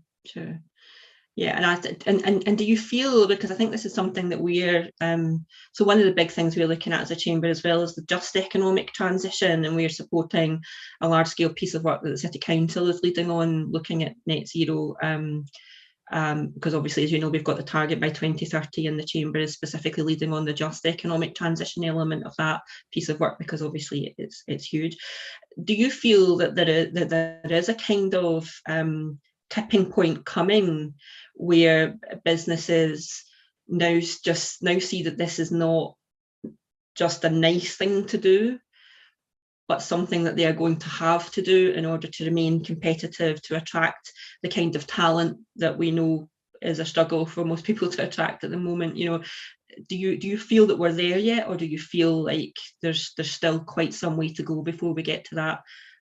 Speaker 3: Yeah, and do you feel, because I think this is something that we're so one of the big things we're looking at as a chamber as well is the just economic transition, and we're supporting a large scale piece of work that the City Council is leading on, looking at net zero, because obviously, as you know, we've got the target by 2030, and the chamber is specifically leading on the just economic transition element of that piece of work, because obviously it's huge. Do you feel that there is a kind of tipping point coming where businesses now see that this is not just a nice thing to do, but something that they are going to have to do in order to remain competitive, to attract the kind of talent that we know is a struggle for most people to attract at the moment? Do you feel that we're there yet, or do you feel like there's still quite some way to go before we get to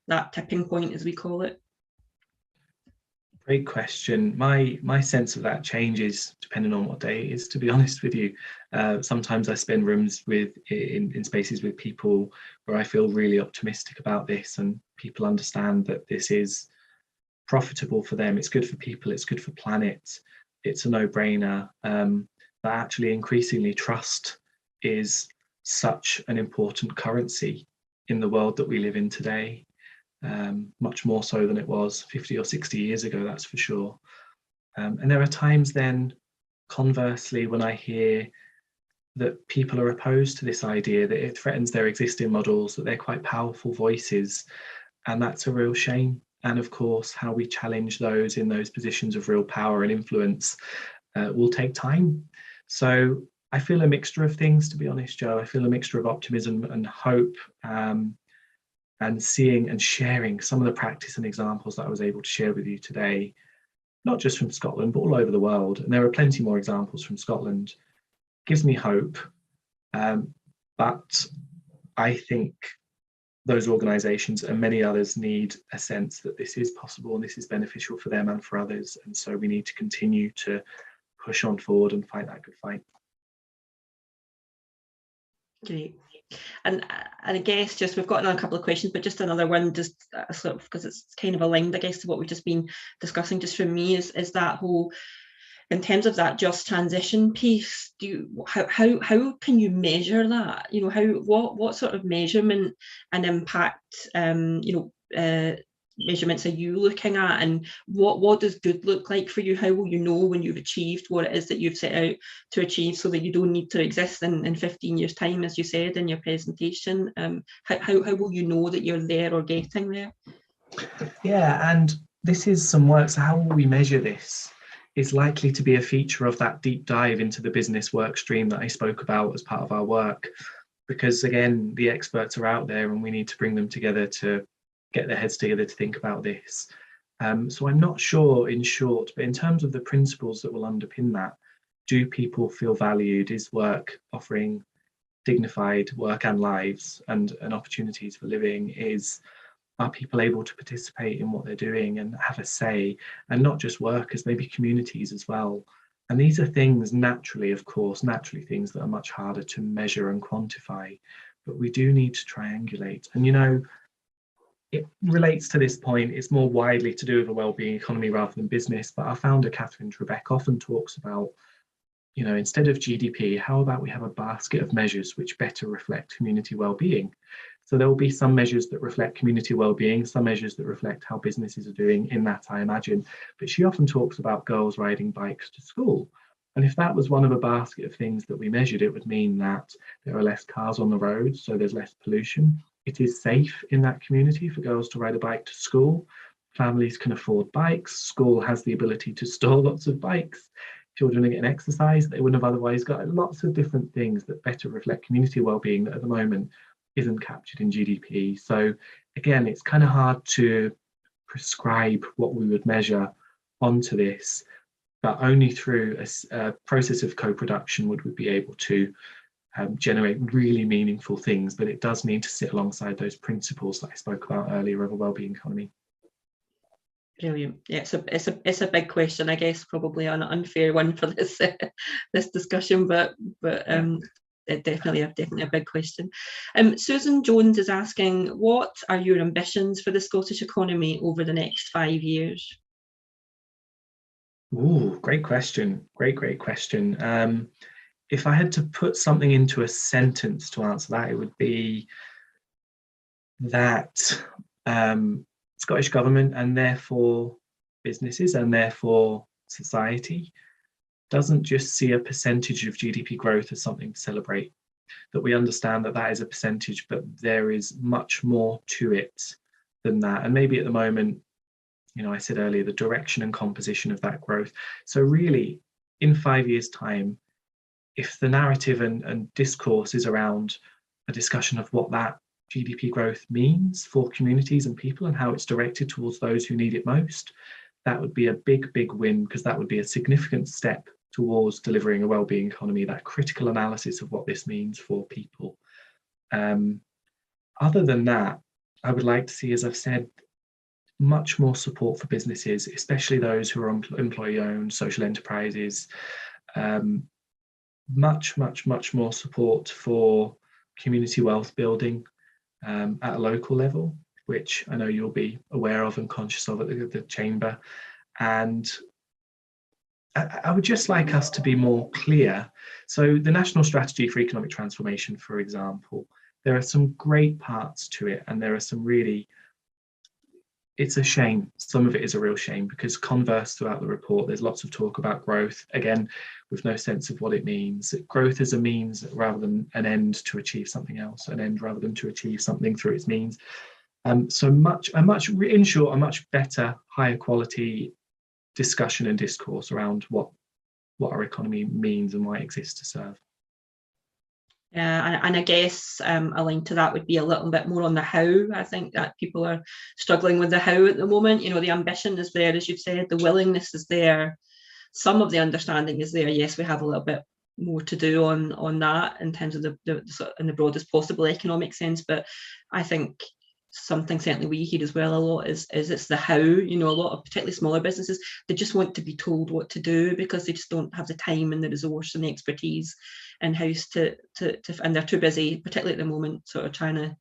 Speaker 3: that tipping point, as we call it?
Speaker 4: Great question. My sense of that changes depending on what day it is, to be honest with you. Sometimes I spend rooms in spaces with people where I feel really optimistic about this, and people understand that this is profitable for them. It's good for people, it's good for planet, it's a no-brainer. But actually increasingly trust is such an important currency in the world that we live in today. Much more so than it was 50 or 60 years ago, that's for sure. And there are times then, conversely, when I hear that people are opposed to this idea, that it threatens their existing models, that they're quite powerful voices, and that's a real shame. And of course, how we challenge those in those positions of real power and influence will take time. So I feel a mixture of things, to be honest, Joe. I feel a mixture of optimism and hope, and seeing and sharing some of the practice and examples that I was able to share with you today, not just from Scotland, but all over the world. And there are plenty more examples from Scotland. Gives me hope. But I think those organisations and many others need a sense that this is possible and this is beneficial for them and for others. And so we need to continue to push on forward and fight that good fight.
Speaker 3: Great. And I guess just we've got another couple of questions, but just another one, just sort of because it's kind of aligned, I guess, to what we've just been discussing. Just for me, is that whole, in terms of that just transition piece, how can you measure that? You know, what sort of measurement and impact measurements are you looking at, and what does good look like for you? How will you know when you've achieved what it is that you've set out to achieve, so that you don't need to exist in 15 years time, as you said in your presentation? How will you know that you're there or getting there?
Speaker 4: Yeah, and this is some work. So how will we measure this is likely to be a feature of that deep dive into the business work stream that I spoke about as part of our work, because again, the experts are out there and we need to bring them together to get their heads together to think about this. So I'm not sure, in short, but in terms of the principles that will underpin that, do people feel valued? Is work offering dignified work and lives and opportunities for living? Are people able to participate in what they're doing and have a say, and not just workers, maybe communities as well? And these are things naturally things that are much harder to measure and quantify, but we do need to triangulate. And you know, it relates to this point. It's more widely to do with a well-being economy rather than business, but our founder Catherine Trebek often talks about, you know, instead of GDP, how about we have a basket of measures which better reflect community well-being? So there will be some measures that reflect community well-being, some measures that reflect how businesses are doing in that, I imagine. But she often talks about girls riding bikes to school. And if that was one of a basket of things that we measured, it would mean that there are less cars on the road, so there's less pollution. It is safe in that community for girls to ride a bike to school. Families can afford bikes. School has the ability to store lots of bikes. Children are getting exercise they wouldn't have otherwise got. Lots of different things that better reflect community well-being that at the moment isn't captured in GDP. So again, it's kind of hard to prescribe what we would measure onto this, but only through a process of co-production would we be able to generate really meaningful things. But it does need to sit alongside those principles that I spoke about earlier of a well-being economy.
Speaker 3: Brilliant. Yeah, it's a big question, I guess, probably an unfair one for this this discussion, but definitely a big question. Susan Jones is asking, what are your ambitions for the Scottish economy over the next 5 years?
Speaker 4: Ooh, great question. Great question. If I had to put something into a sentence to answer that, it would be that Scottish Government, and therefore businesses, and therefore society, doesn't just see a percentage of GDP growth as something to celebrate. That we understand that that is a percentage, but there is much more to it than that. And maybe at the moment, you know, I said earlier, the direction and composition of that growth. So really, in 5 years' time, if the narrative and discourse is around a discussion of what that GDP growth means for communities and people and how it's directed towards those who need it most, that would be a big win, because that would be a significant step towards delivering a well-being economy, that critical analysis of what this means for people. Other than that, I would like to see, as I've said, much more support for businesses, especially those who are employee-owned, social enterprises, much more support for community wealth building at a local level, which I know you'll be aware of and conscious of at the Chamber. And I would just like us to be more clear. So the National Strategy for Economic Transformation, for example, there are some great parts to it, and there are some really, it's a shame. Some of it is a real shame, because converse throughout the report, there's lots of talk about growth, again, with no sense of what it means. Growth is a means rather than an end to achieve something else, an end rather than to achieve something through its means. In short, a much better, higher quality discussion and discourse around what our economy means and why it exists to serve.
Speaker 3: And I guess a link to that would be a little bit more on the how. I think that people are struggling with the how at the moment. You know, the ambition is there, as you've said, the willingness is there, some of the understanding is there. Yes, we have a little bit more to do on that in terms of in the broadest possible economic sense, but I think something certainly we hear as well a lot is it's the how. You know, a lot of particularly smaller businesses, they just want to be told what to do because they just don't have the time and the resource and the expertise in-house to and they're too busy, particularly at the moment, sort of trying to,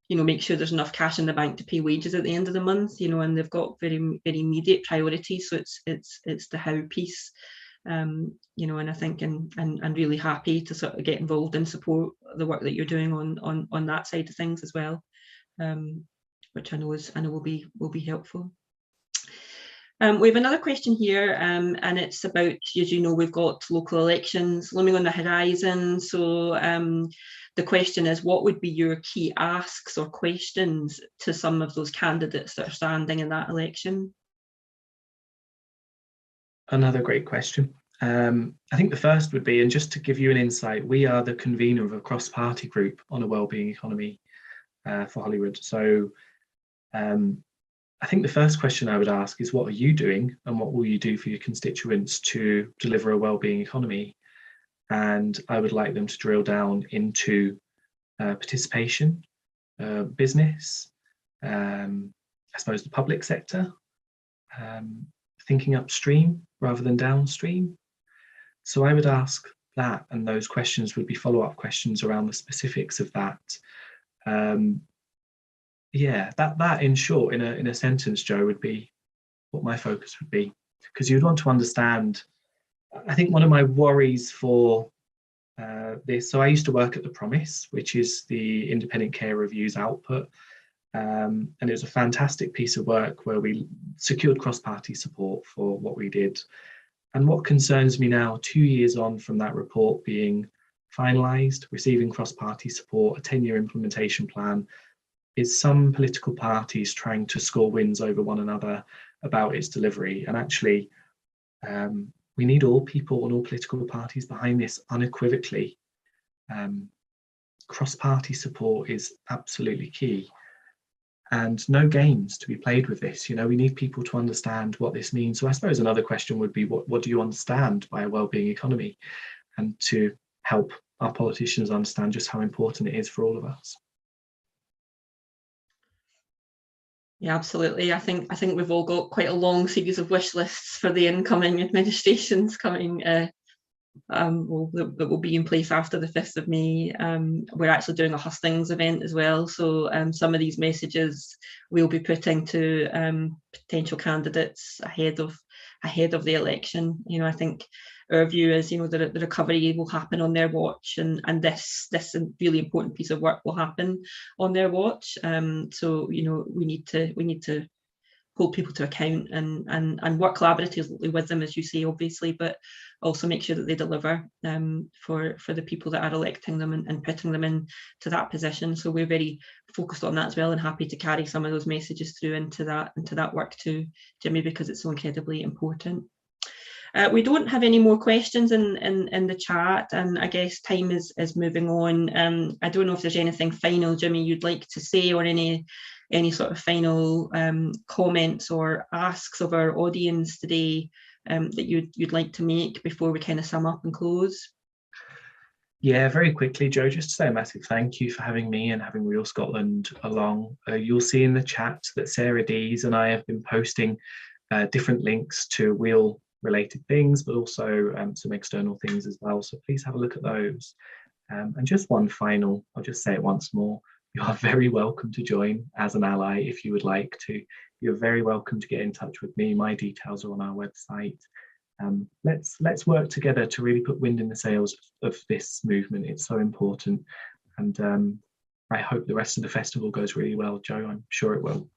Speaker 3: you know, make sure there's enough cash in the bank to pay wages at the end of the month, you know, and they've got very, very immediate priorities. So it's the how piece, you know, and I think and really happy to sort of get involved and support the work that you're doing on that side of things as well, which I know will be helpful. We have another question here, and it's about, as you know, we've got local elections looming on the horizon. So the question is, what would be your key asks or questions to some of those candidates that are standing in that election?
Speaker 4: Another great question. I think the first would be, and just to give you an insight, we are the convener of a cross-party group on a wellbeing economy for Holyrood. So I think the first question I would ask is, what are you doing and what will you do for your constituents to deliver a wellbeing economy? And I would like them to drill down into participation, business, I suppose the public sector, thinking upstream rather than downstream. So I would ask that, and those questions would be follow-up questions around the specifics of that. Yeah, that in short, in a sentence, Joe, would be what my focus would be, because you'd want to understand. I think one of my worries for this, so I used to work at The Promise, which is the independent care review's output, and it was a fantastic piece of work where we secured cross-party support for what we did. And what concerns me now, 2 years on from that report being finalised, receiving cross-party support, a 10-year implementation plan, is some political parties trying to score wins over one another about its delivery. And actually, we need all people and all political parties behind this unequivocally. Cross-party support is absolutely key. And no games to be played with this. You know, we need people to understand what this means. So I suppose another question would be, what do you understand by a wellbeing economy? And to help our politicians understand just how important it is for all of us.
Speaker 3: Yeah, absolutely. I think we've all got quite a long series of wish lists for the incoming administrations coming that will be in place after the 5th of May. We're actually doing a hustings event as well. So some of these messages we'll be putting to potential candidates ahead of the election. You know, I think our view is, you know, the recovery will happen on their watch, and this really important piece of work will happen on their watch. So, you know, we need to hold people to account and work collaboratively with them, as you say, obviously, but also make sure that they deliver for the people that are electing them and putting them into that position. So we're very focused on that as well, and happy to carry some of those messages through into that work too, Jimmy, because it's so incredibly important. We don't have any more questions in the chat, and I guess time is moving on. I don't know if there's anything final, Jimmy, you'd like to say, or any sort of final comments or asks of our audience today that you'd like to make before we kind of sum up and close?
Speaker 4: Yeah, very quickly, Joe, just to say a massive thank you for having me and having Real Scotland along. You'll see in the chat that Sarah Dees and I have been posting different links to Real related things, but also some external things as well. So please have a look at those. And just one final, I'll just say it once more. You are very welcome to join as an ally if you would like to. You're very welcome to get in touch with me. My details are on our website. Let's work together to really put wind in the sails of this movement. It's so important. And I hope the rest of the festival goes really well, Joe. I'm sure it will.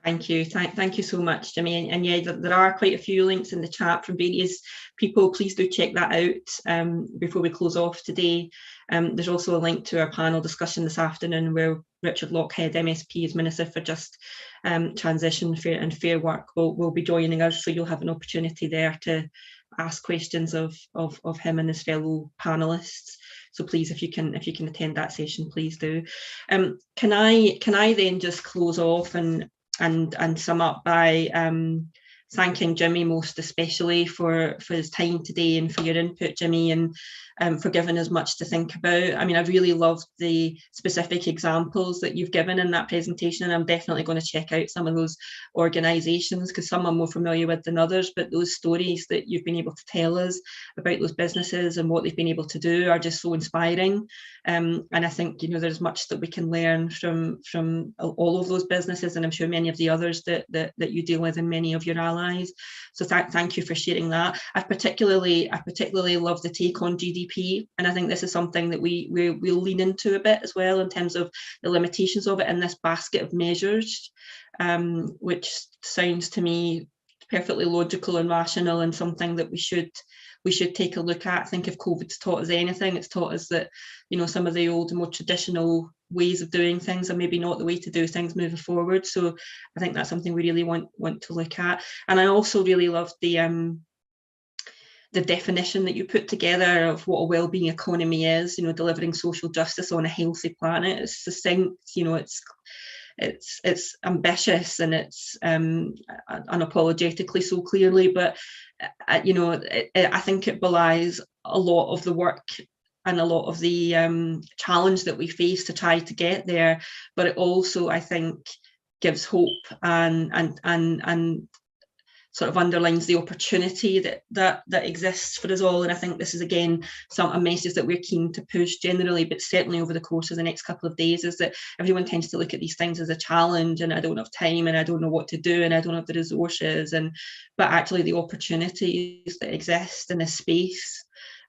Speaker 3: Thank you. Thank you so much, Jimmy. And yeah, there are quite a few links in the chat from various people. Please do check that out before we close off today. There's also a link to our panel discussion this afternoon where Richard Lockhead, MSP, as Minister for Just Transition and Fair Work, will be joining us. So you'll have an opportunity there to ask questions of him and his fellow panelists. So please, if you can attend that session, please do. Can I then just close off and sum up by thanking Jimmy most especially for his time today and for your input, Jimmy, and for giving us much to think about. I mean, I really loved the specific examples that you've given in that presentation, and I'm definitely going to check out some of those organisations, because some I'm more familiar with than others, but those stories that you've been able to tell us about those businesses and what they've been able to do are just so inspiring. And I think, you know, there's much that we can learn from all of those businesses, and I'm sure many of the others that you deal with and many of your allies. So thank you for sharing that. I particularly love the take on GDP, and I think this is something that we'll lean into a bit as well in terms of the limitations of it in this basket of measures, which sounds to me perfectly logical and rational, and something that we should take a look at. I think if COVID's taught us anything, it's taught us that, you know, some of the old, more traditional ways of doing things are maybe not the way to do things moving forward. So I think that's something we really want to look at. And I also really loved the definition that you put together of what a well-being economy is, you know, delivering social justice on a healthy planet. It's succinct, you know, it's ambitious, and it's unapologetically so clearly, but you know, I think it belies a lot of the work and a lot of the challenge that we face to try to get there, but it also, I think, gives hope and sort of underlines the opportunity that exists for us all. And I think this is, again, a message that we're keen to push generally, but certainly over the course of the next couple of days, is that everyone tends to look at these things as a challenge, and I don't have time, and I don't know what to do, and I don't have the resources, but actually the opportunities that exist in this space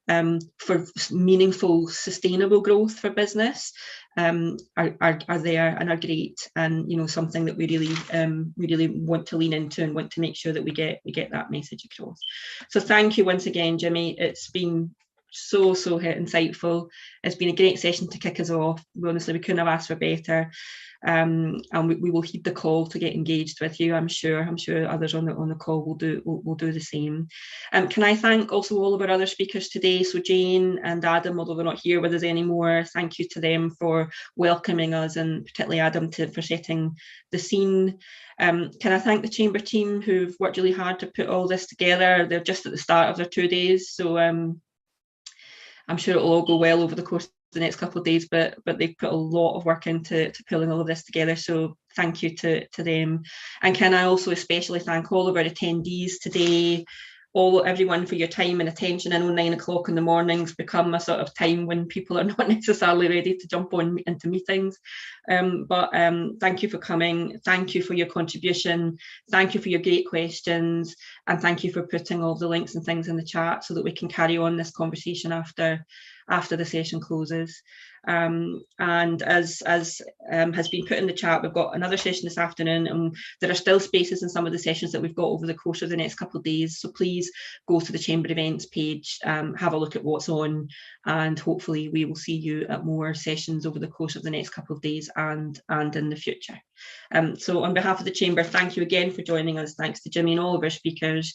Speaker 3: for meaningful, sustainable growth for business are there and are great, and, you know, something that we really want to lean into and want to make sure that we get that message across. So thank you once again, Jimmy. It's been so insightful. It's been a great session to kick us off. Honestly, we couldn't have asked for better. And we will heed the call to get engaged with you. I'm sure others on the call will do the same. Can I thank also all of our other speakers today? So Jane and Adam, although they're not here with us anymore, thank you to them for welcoming us, and particularly Adam for setting the scene. Can I thank the Chamber team who've worked really hard to put all this together? They're just at the start of their 2 days, so I'm sure it'll all go well over the course of the next couple of days, but they've put a lot of work into pulling all of this together, so thank you to them. And can I also especially thank all of our attendees today, everyone, for your time and attention. I know 9 o'clock in the mornings become a sort of time when people are not necessarily ready to jump on into meetings, but thank you for coming, thank you for your contribution, thank you for your great questions, and thank you for putting all the links and things in the chat so that we can carry on this conversation after the session closes. And as has been put in the chat, we've got another session this afternoon, and there are still spaces in some of the sessions that we've got over the course of the next couple of days, so please go to the Chamber events page, have a look at what's on, and hopefully we will see you at more sessions over the course of the next couple of days and in the future. So on behalf of the Chamber, thank you again for joining us. Thanks to Jimmy and all of our speakers.